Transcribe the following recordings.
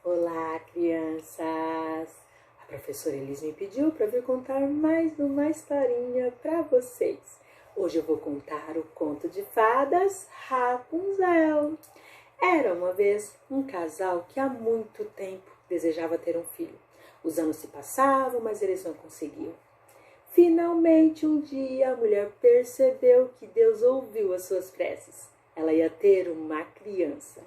Olá, crianças! A professora Elis me pediu para vir contar mais uma historinha para vocês. Hoje eu vou contar o conto de fadas Rapunzel. Era uma vez um casal que há muito tempo desejava ter um filho. Os anos se passavam, mas eles não conseguiam. Finalmente, um dia, a mulher percebeu que Deus ouviu as suas preces. Ela ia ter uma criança.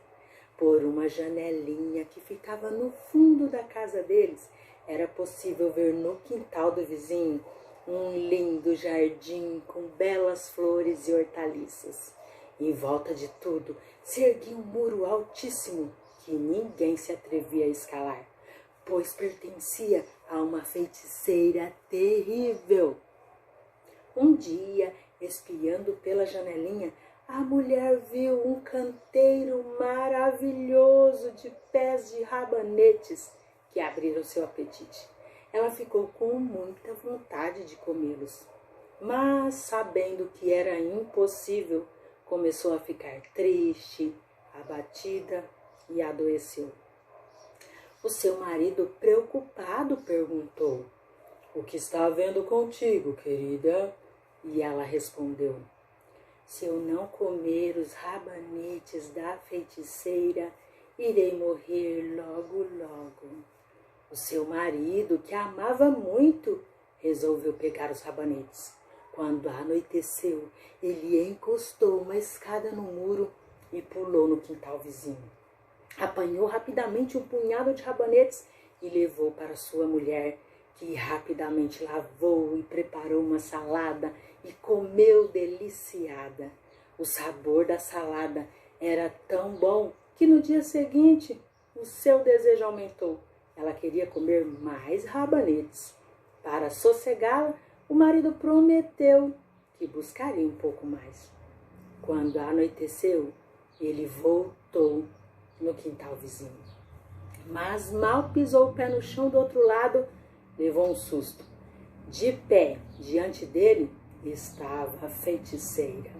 Por uma janelinha que ficava no fundo da casa deles, era possível ver no quintal do vizinho um lindo jardim com belas flores e hortaliças. Em volta de tudo se erguia um muro altíssimo que ninguém se atrevia a escalar, pois pertencia a uma feiticeira terrível. Um dia, espiando pela janelinha, a mulher viu um canteiro maravilhoso de pés de rabanetes que abriram seu apetite. Ela ficou com muita vontade de comê-los, mas, sabendo que era impossível, começou a ficar triste, abatida e adoeceu. O seu marido, preocupado, perguntou: "O que está havendo contigo, querida?" E ela respondeu: "Se eu não comer os rabanetes da feiticeira, irei morrer logo, logo." O seu marido, que a amava muito, resolveu pegar os rabanetes. Quando anoiteceu, ele encostou uma escada no muro e pulou no quintal vizinho. Apanhou rapidamente um punhado de rabanetes e levou para sua mulher, que rapidamente lavou e preparou uma salada e comeu deliciada. O sabor da salada era tão bom que no dia seguinte o seu desejo aumentou. Ela queria comer mais rabanetes. Para sossegá-la, o marido prometeu que buscaria um pouco mais. Quando anoiteceu, ele voltou no quintal vizinho. Mas mal pisou o pé no chão do outro lado, levou um susto. De pé diante dele estava a feiticeira.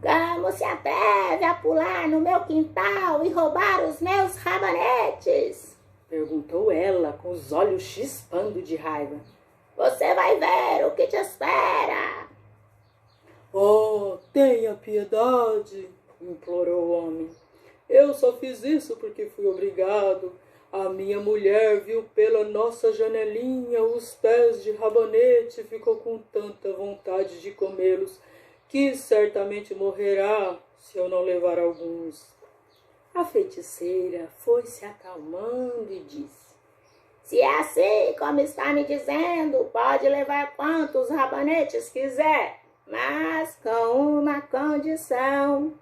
Como se atreve a pular no meu quintal e roubar os meus rabanetes? Perguntou ela, com os olhos chispando de raiva. Você vai ver o que te espera. Oh, tenha piedade, implorou o homem. Eu só fiz isso porque fui obrigado. A minha mulher viu pela nossa janelinha os pés de rabanete e ficou com tanta vontade de comê-los que certamente morrerá se eu não levar alguns. A feiticeira foi se acalmando e disse: Se é assim como está me dizendo, pode levar quantos rabanetes quiser, mas com uma condição.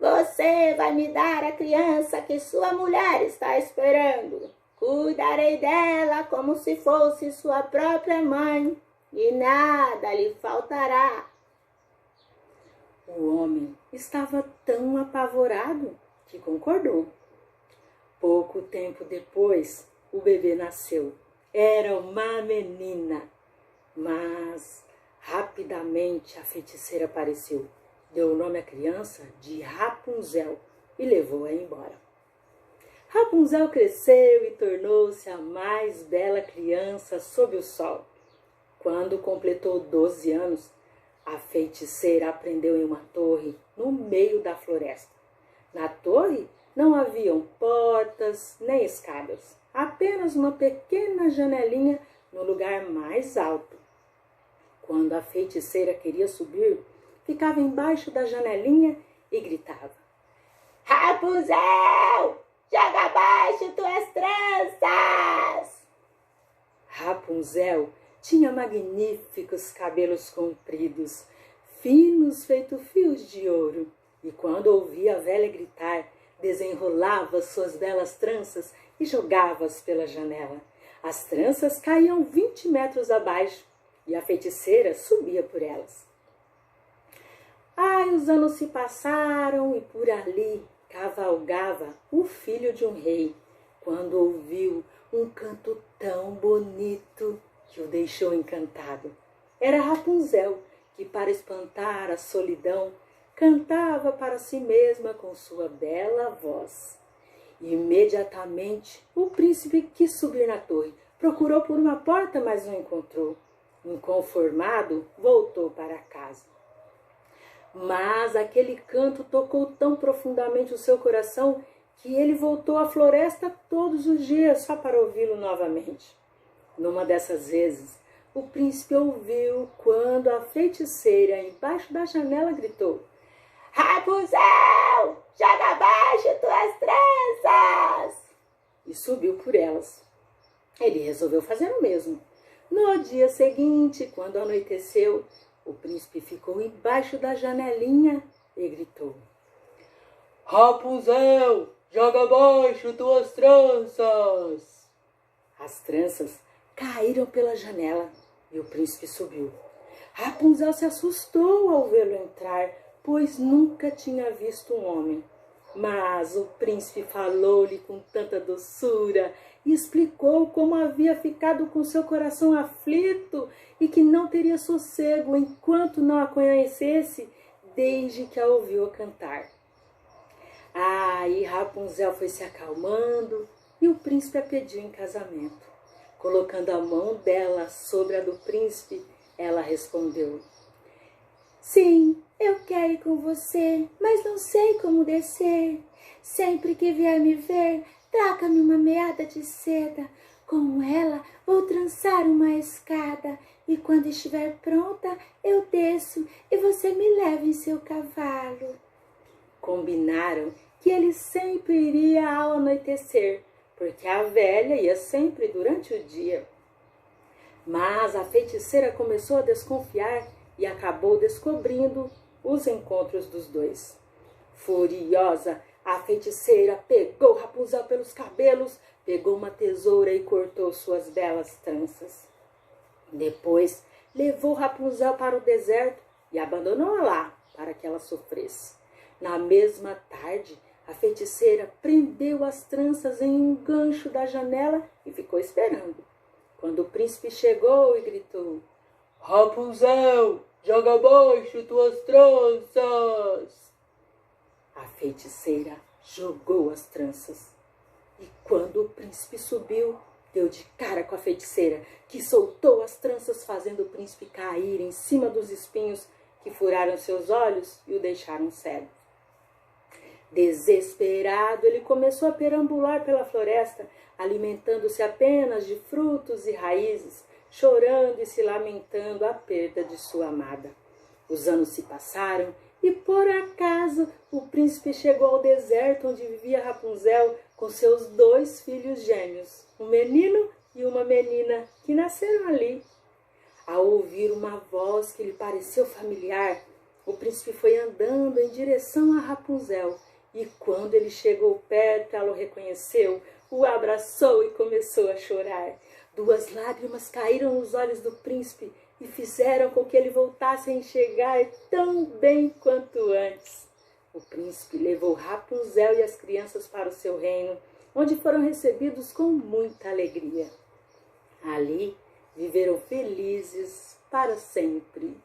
Você vai me dar a criança que sua mulher está esperando. Cuidarei dela como se fosse sua própria mãe e nada lhe faltará. O homem estava tão apavorado que concordou. Pouco tempo depois, o bebê nasceu. Era uma menina, mas rapidamente a feiticeira apareceu. Deu o nome à criança de Rapunzel e levou-a embora. Rapunzel cresceu e tornou-se a mais bela criança sob o sol. Quando completou 12 anos, a feiticeira a prendeu em uma torre no meio da floresta. Na torre não haviam portas nem escadas, apenas uma pequena janelinha no lugar mais alto. Quando a feiticeira queria subir, ficava embaixo da janelinha e gritava: Rapunzel, joga abaixo tuas tranças! Rapunzel tinha magníficos cabelos compridos, finos feito fios de ouro, e quando ouvia a velha gritar, desenrolava suas belas tranças e jogava-as pela janela. As tranças caíam 20 metros abaixo e a feiticeira subia por elas. Os anos se passaram e por ali cavalgava o filho de um rei, quando ouviu um canto tão bonito que o deixou encantado. Era Rapunzel, que, para espantar a solidão, cantava para si mesma com sua bela voz. Imediatamente, o príncipe quis subir na torre. Procurou por uma porta, mas não encontrou. Inconformado, voltou para casa. Mas aquele canto tocou tão profundamente o seu coração que ele voltou à floresta todos os dias só para ouvi-lo novamente. Numa dessas vezes, o príncipe ouviu quando a feiticeira embaixo da janela gritou: Rapunzel, joga abaixo tuas tranças! E subiu por elas. Ele resolveu fazer o mesmo. No dia seguinte, quando anoiteceu, o príncipe ficou embaixo da janelinha e gritou: Rapunzel, joga abaixo tuas tranças! As tranças caíram pela janela e o príncipe subiu. Rapunzel se assustou ao vê-lo entrar, pois nunca tinha visto um homem. Mas o príncipe falou-lhe com tanta doçura e explicou como havia ficado com seu coração aflito e que não teria sossego enquanto não a conhecesse, desde que a ouviu cantar. Aí Rapunzel foi se acalmando e o príncipe a pediu em casamento. Colocando a mão dela sobre a do príncipe, ela respondeu: Sim, eu quero ir com você, mas não sei como descer. Sempre que vier me ver, traga-me uma meada de seda. Com ela vou trançar uma escada e quando estiver pronta eu desço e você me leva em seu cavalo. Combinaram que ele sempre iria ao anoitecer, porque a velha ia sempre durante o dia. Mas a feiticeira começou a desconfiar e acabou descobrindo os encontros dos dois. Furiosa, a feiticeira pegou Rapunzel pelos cabelos, pegou uma tesoura e cortou suas belas tranças. Depois, levou Rapunzel para o deserto e abandonou-a lá para que ela sofresse. Na mesma tarde, a feiticeira prendeu as tranças em um gancho da janela e ficou esperando. Quando o príncipe chegou e gritou: Rapunzel, joga abaixo tuas tranças! A feiticeira jogou as tranças. E quando o príncipe subiu, deu de cara com a feiticeira, que soltou as tranças, fazendo o príncipe cair em cima dos espinhos que furaram seus olhos e o deixaram cego. Desesperado, ele começou a perambular pela floresta, alimentando-se apenas de frutos e raízes, chorando e se lamentando a perda de sua amada. Os anos se passaram e, por acaso, o príncipe chegou ao deserto onde vivia Rapunzel com seus 2 filhos gêmeos, um menino e uma menina, que nasceram ali. Ao ouvir uma voz que lhe pareceu familiar, o príncipe foi andando em direção a Rapunzel e, quando ele chegou perto, ela o reconheceu, o abraçou e começou a chorar. 2 lágrimas caíram nos olhos do príncipe e fizeram com que ele voltasse a enxergar tão bem quanto antes. O príncipe levou Rapunzel e as crianças para o seu reino, onde foram recebidos com muita alegria. Ali viveram felizes para sempre.